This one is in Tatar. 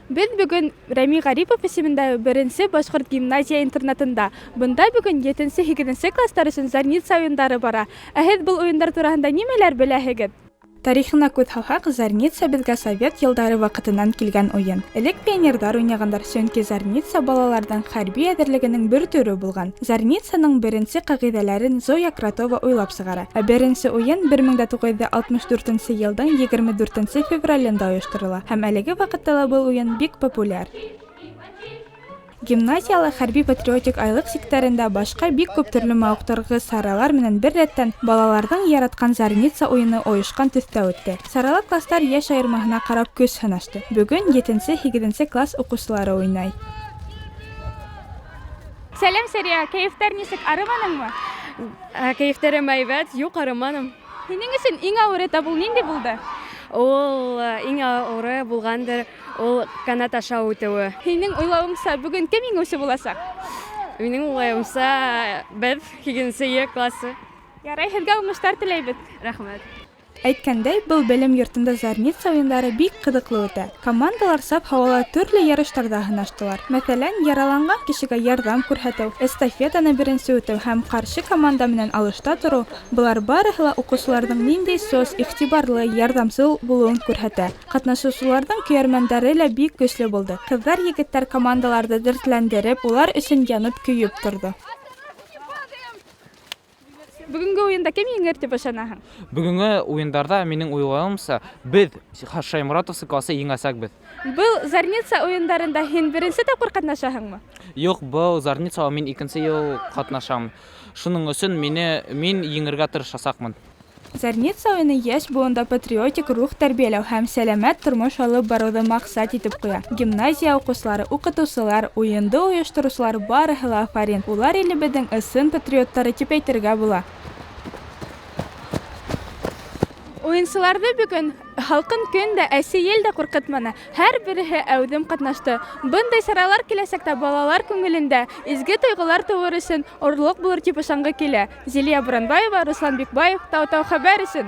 Без бүген Рәми Гарипов исемендәге беренче башкорт гимназия интернатында. Бында бүген 7-8 класслар өчен Зарница уеннары бара. Ә һез бу уеннар турында нимәләр беләһегез? Тарихына күз һалсак, Зарница безгә совет елдары вакытыннан килгән уен. Элек пионерлар уйнаганнар, чөнки Зарница балалардан хәрби әзерлегенең бер төре булган. Зарницаның беренче кагыйдәләрен Зоя Кратова уйлап чыгара. Ә беренче уен 1964 елның 24 февралендә оештырыла. Һәм әлеге вакытта бу уен бик популяр. Гимназиялы хәрби-патриотик айлык секторында башка бик күп төрле мавыктыргы саралар менән бер рәттән балаларның яраткан Зарница уены оешкан төстә үтте. Саралы класслар яшь аермаһына карап күз сынашты. Бүген 7-8 класс укучылары уйнай. Сәлам, Сәрия, кәефтәр нисек, арыманыңмы? Кәефтерем әйбәт, юк арыманым. Һинең өчен иң авыр этап ул нинди булды? Ул иң авыры булгандыр, ул канат аша үтүе. Һинең уйлавыңса, бүген кем иңүче булачак? Минең уйлавымча, без 8 классы. Ярай, һезгә уңышлар теләйбез. Рәхмәт. Әйткәндәй, был белем йортында Зарница уеннары бик кызыклы үтә. Командалар саф һавала төрле ярыштарда һынаштылар. Мәсәлән, яраланган кешегә ярдәм күрсәтү, эстафетаны беренче үтү һәм каршы команда менән алышта тору — булар барыһы ла укучыларның нинди соз, игътибарлы, ярдәмчел булуын күрсәтә. Катнашучыларның көйәрмәннәре лә бик көчле булды. Кызлар, егетләр командаларда дәртләндереп, улар өчен янып көйүп торды. Бүгенге уенда кем еңер дип ышанаһың? Бүгенге уеннарда минең уйлавымча, без Шаймуратовсы классы еңәсәкбез. Был Зарница уеннарында һин беренче тапкыр катнашаһыңмы? Юк, бу Зарница мин 2нче ел катнашам. Шуның өчен мин еңергә тырышасакмын. Зарница уены яшь буында патриотик рух тәрбияләү һәм сәламәт тормыш алып баруды максат итеп куя. Гимназия укучылары, укытучылар, уенды оештыручылар барыһы ла афарин. Улар илебезнең ысын патриоттары дип әйтергә була. Уенчыларны бүген халкын көн дә, әсиел дә куркытманы. Һәр береһе әүдем катнашты. Бындай саралар киләсәктә балалар күңелендә изге тойгылар тууыр өчен орлык булыр дип ышангы килә. Зилия Буранбаева, Руслан Бикбаев, Тау-Тау хәбәр өчен.